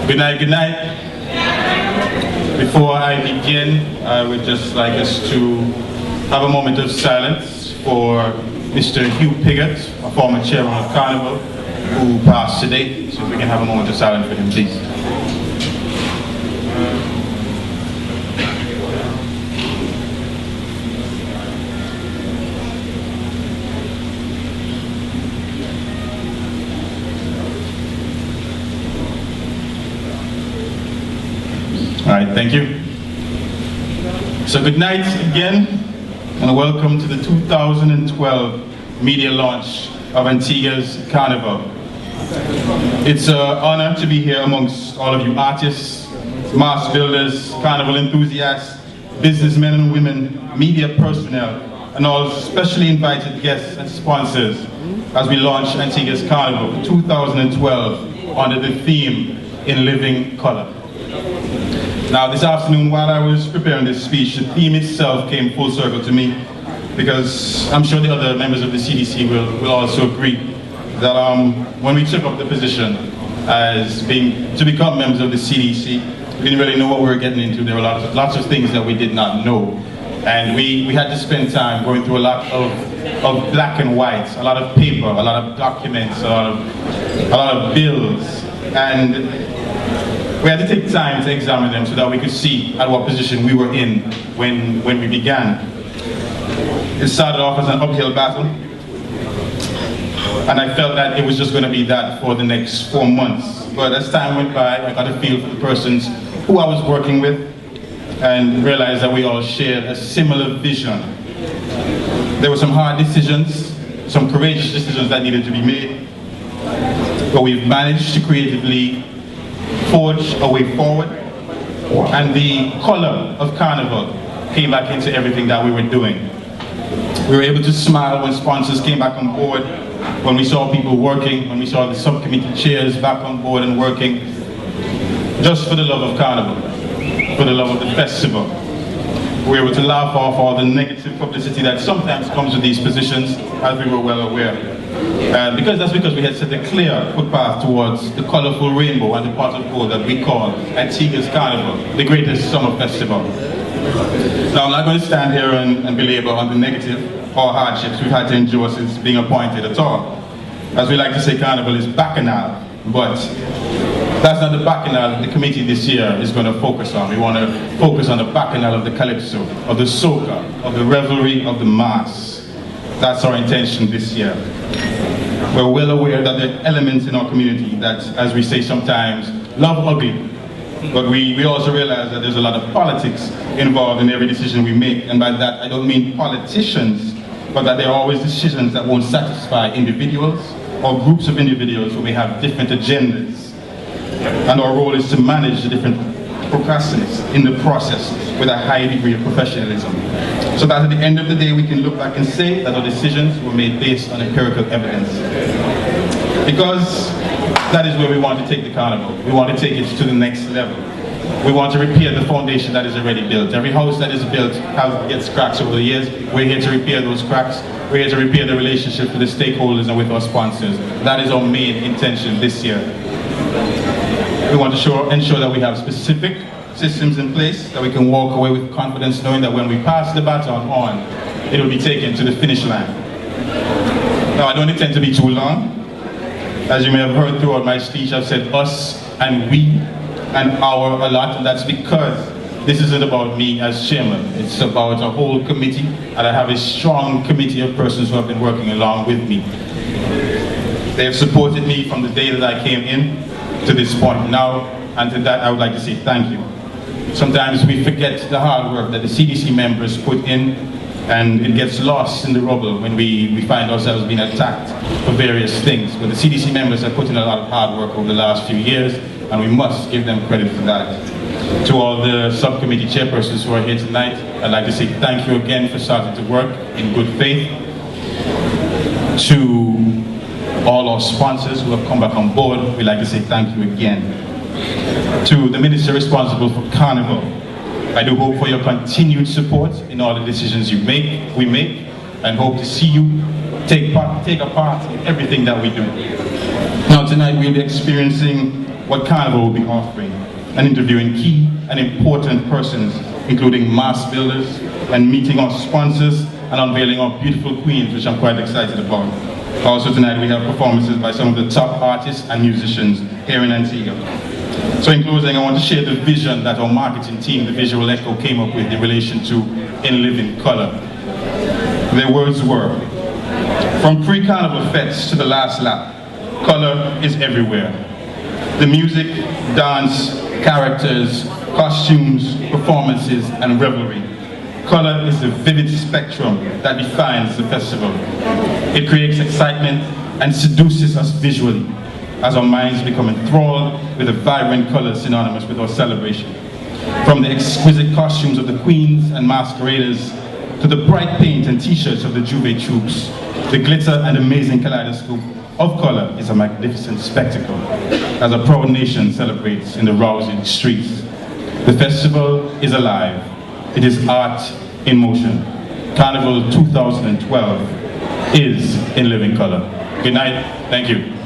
Good night, good night. Before I begin, I would just like us to have a moment of silence for Mr. Hugh Piggott, a former chairman of Carnival, who passed today. So if we can have a moment of silence for him, please. All right, thank you. So good night again, and welcome to the 2012 media launch of Antigua's Carnival. It's an honor to be here amongst all of you artists, mass builders, carnival enthusiasts, businessmen and women, media personnel, and all specially invited guests and sponsors as we launch Antigua's Carnival 2012 under the theme In Living Color. Now this afternoon, while I was preparing this speech, the theme itself came full circle to me, because I'm sure the other members of the CDC will also agree that when we took up the position to become members of the CDC, we didn't really know what we were getting into. There were lots of things that we did not know. And we had to spend time going through a lot of black and white, a lot of paper, a lot of documents, a lot of bills. And we had to take time to examine them so that we could see at what position we were in when we began. It started off as an uphill battle, and I felt that it was just going to be that for the next 4 months. But as time went by, I got a feel for the persons who I was working with and realized that we all shared a similar vision. There were some hard decisions, some courageous decisions that needed to be made, but we've managed to creatively forge a way forward, and the color of Carnival came back into everything that we were doing. We were able to smile when sponsors came back on board, when we saw people working, when we saw the subcommittee chairs back on board and working, just for the love of Carnival, for the love of the festival. We were able to laugh off all the negative publicity that sometimes comes with these positions, as we were well aware. That's because we had set a clear footpath towards the colorful rainbow and the pot of gold that we call Antigua's Carnival, the greatest summer festival. Now, I'm not going to stand here and belabor on the negative or hardships we've had to endure since being appointed at all. As we like to say, Carnival is bacchanal, but that's not the bacchanal the committee this year is going to focus on. We want to focus on the bacchanal of the calypso, of the soca, of the revelry, of the mass. That's our intention this year. We're well aware that there are elements in our community that, as we say sometimes, love ugly. But we also realize that there's a lot of politics involved in every decision we make. And by that, I don't mean politicians, but that there are always decisions that won't satisfy individuals or groups of individuals who may have different agendas. And our role is to manage the different procrastinates in the process with a high degree of professionalism, so that at the end of the day we can look back and say that our decisions were made based on empirical evidence. Because that is where we want to take the Carnival. We want to take it to the next level. We want to repair the foundation that is already built. Every house that is built gets cracks over the years. We're here to repair those cracks. We're here to repair the relationship with the stakeholders and with our sponsors. That is our main intention this year. We want to ensure that we have specific systems in place, that we can walk away with confidence knowing that when we pass the baton on, it will be taken to the finish line. Now, I don't intend to be too long. As you may have heard throughout my speech, I've said us and we and our a lot, and that's because this isn't about me as chairman. It's about a whole committee, and I have a strong committee of persons who have been working along with me. They have supported me from the day that I came in to this point now, and to that I would like to say thank you. Sometimes we forget the hard work that the CDC members put in, and it gets lost in the rubble when we find ourselves being attacked for various things. But the CDC members have put in a lot of hard work over the last few years, and we must give them credit for that. To all the subcommittee chairpersons who are here tonight, I'd like to say thank you again for starting to work in good faith. To all our sponsors who have come back on board, we'd like to say thank you again. To the minister responsible for Carnival, I do hope for your continued support in all the decisions we make, and hope to see you take a part in everything that we do. Now tonight we'll be experiencing what Carnival will be offering and interviewing key and important persons, including mass builders, and meeting our sponsors and unveiling our beautiful queens, which I'm quite excited about. Also tonight we have performances by some of the top artists and musicians here in Antigua. So in closing, I want to share the vision that our marketing team, the Visual Echo, came up with in relation to In Living Color. Their words were, from pre-carnival fetes to the last lap, color is everywhere. The music, dance, characters, costumes, performances, and revelry. Color is the vivid spectrum that defines the festival. It creates excitement and seduces us visually, as our minds become enthralled with the vibrant colors synonymous with our celebration. From the exquisite costumes of the queens and masqueraders, to the bright paint and t-shirts of the Juve troops, the glitter and amazing kaleidoscope of color is a magnificent spectacle, as a proud nation celebrates in the rousing streets. The festival is alive. It is art in motion. Carnival 2012 is in living color. Good night. Thank you.